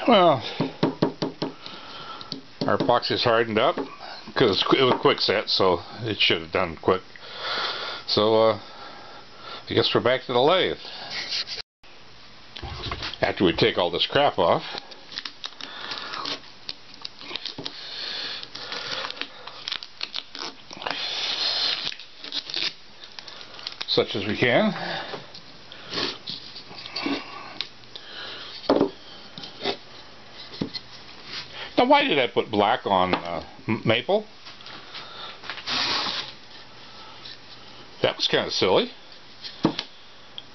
Well, our epoxy's hardened up because it was quick set, so it should have done quick. So I guess we're back to the lathe. After we take all this crap off, such as we can. Now, why did I put black on maple? That was kind of silly.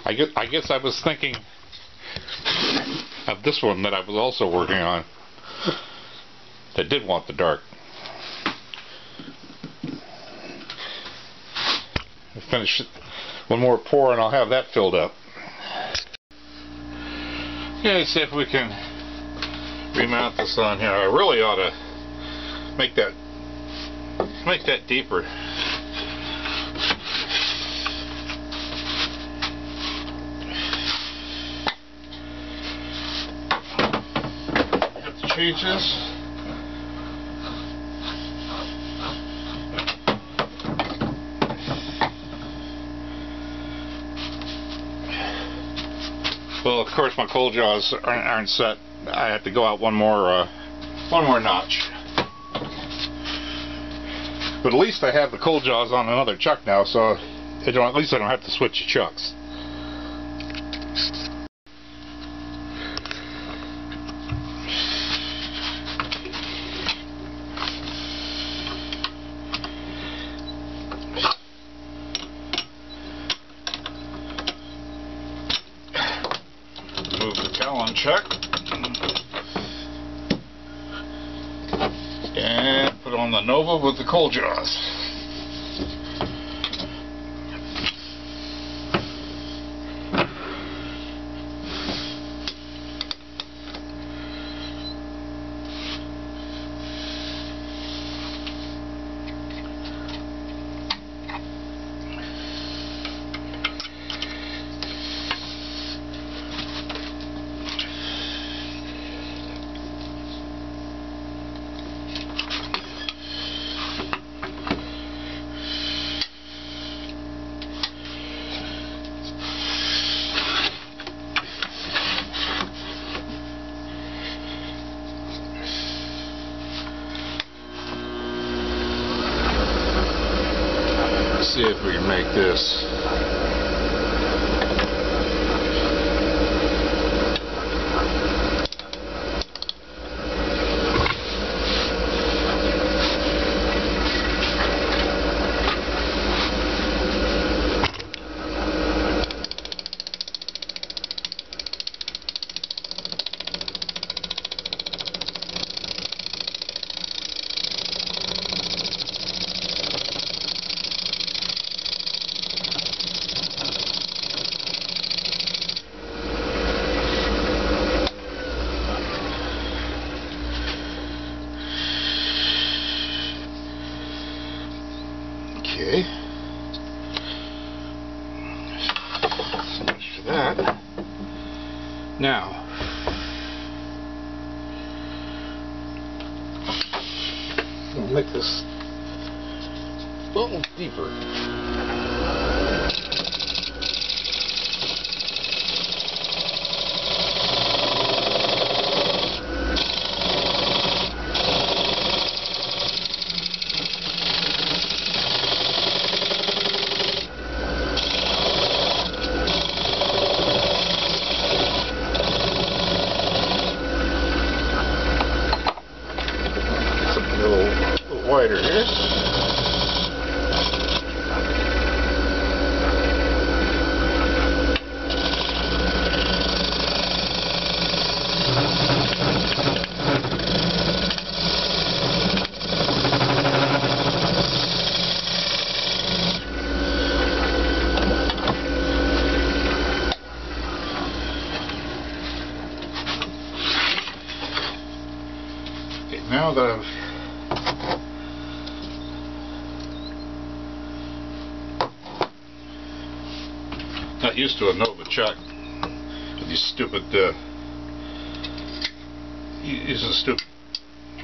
I guess I was thinking of this one that I was also working on that did want the dark. I'll finish one more pour and I'll have that filled up. Okay, let's see if we can remount this on here. I really ought to make that deeper. Have to change this. Well, of course, my cold jaws aren't set. I have to go out one more notch. But at least I have the cold jaws on another chuck now, so at least I don't have to switch chucks. Move the Talon chuck and put on the Nova with the cold jaws. See if we can make this. Okay. So much for that. Now, we'll make this a little deeper. Wider here. Okay, now that I've not used to a Nova chuck with these stupid using stupid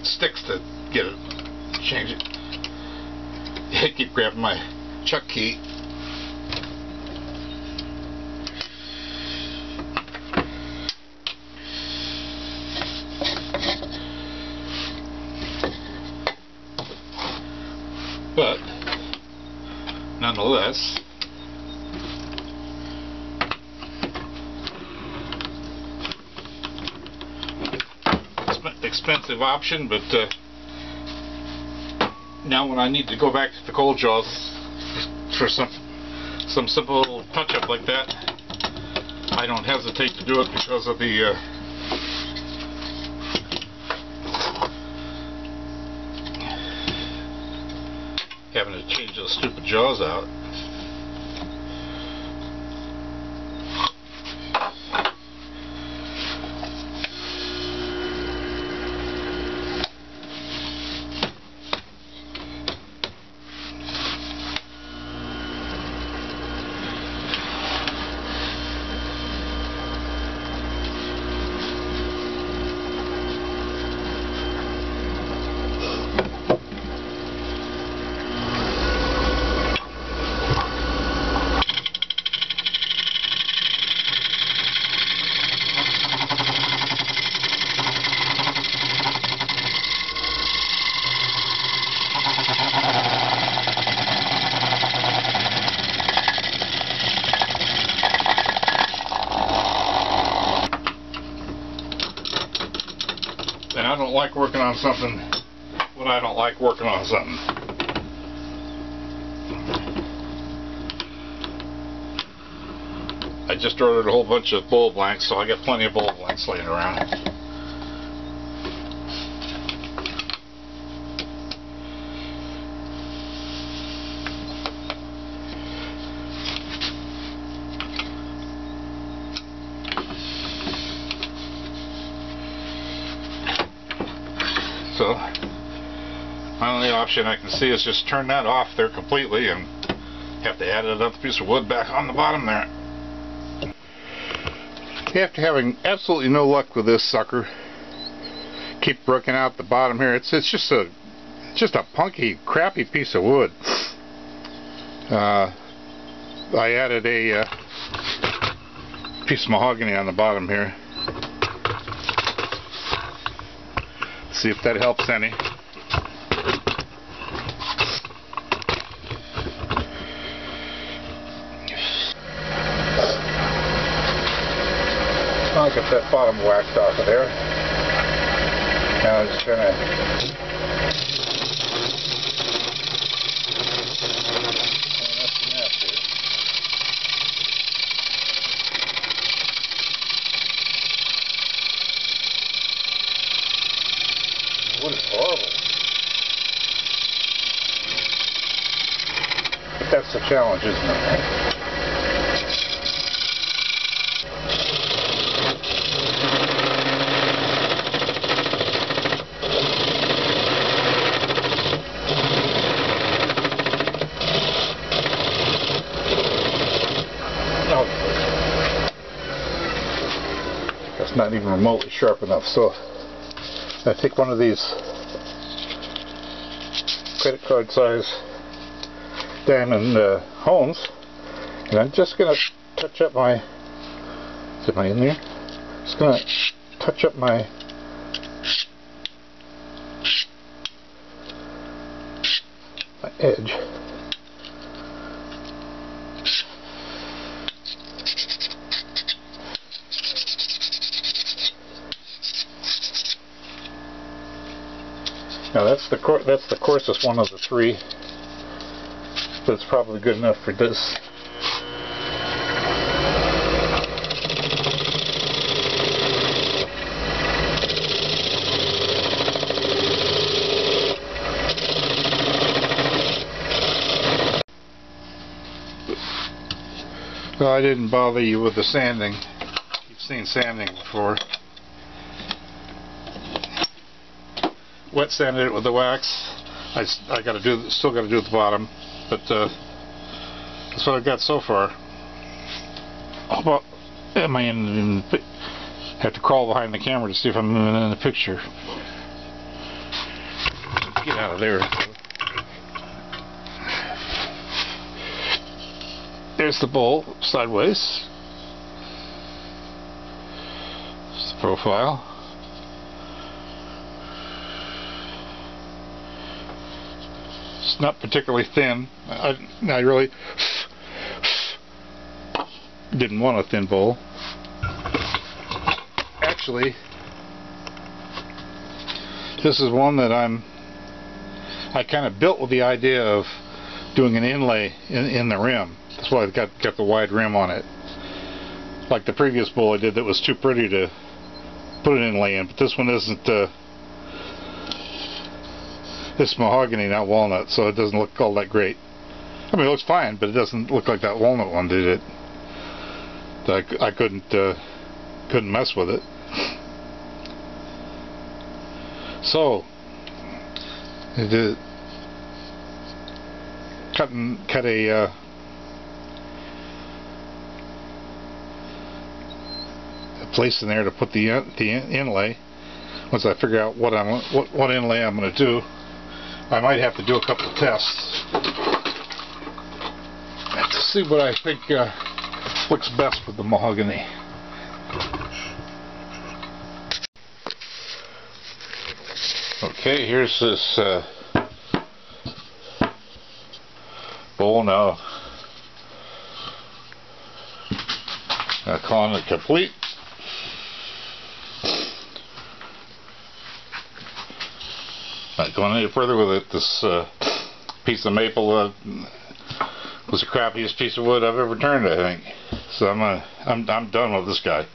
sticks to get it, change it. I keep grabbing my chuck key. But nonetheless, expensive option, but now when I need to go back to the cold jaws for some simple touch-up like that, I don't hesitate to do it because of the having to change those stupid jaws out. And I don't like working on something when I don't like working on something. I just ordered a whole bunch of bowl blanks, so I got plenty of bowl blanks laying around. So, my only option I can see is just turn that off there completely and have to add another piece of wood back on the bottom there. After having absolutely no luck with this sucker, keep breaking out the bottom here. It's just a punky, crappy piece of wood. I added a piece of mahogany on the bottom here. See if that helps any. I'll get that bottom waxed off of there. Now I'm just gonna wood is horrible. But that's the challenge, isn't it? That's not even remotely sharp enough, so I take one of these credit card size diamond hones, and I'm just going to touch up my, is I in there? Just going to touch up my edge. Now that's the coarsest one of the three, but it's probably good enough for this. Well, I didn't bother you with the sanding. You've seen sanding before. Wet sanded it with the wax. I still got to do the bottom, but that's what I've got so far. How about am I in have to crawl behind the camera to see if I'm moving in the picture. Get out of there. There's the bowl sideways. There's the profile. It's not particularly thin. I really didn't want a thin bowl. Actually, this is one that I kind of built with the idea of doing an inlay in the rim. That's why I've got the wide rim on it. Like the previous bowl I did that was too pretty to put an inlay in, but this one isn't. It's mahogany, not walnut, so it doesn't look all that great. I mean, it looks fine, but it doesn't look like that walnut one did it. I couldn't mess with it. So I did cut a place in there to put the inlay. Once I figure out what inlay I'm going to do, I might have to do a couple of tests to see what I think looks best with the mahogany. Okay, here's this bowl now. Calling it complete. Not going any further with it. This piece of maple was the crappiest piece of wood I've ever turned, I think. So I'm done with this guy.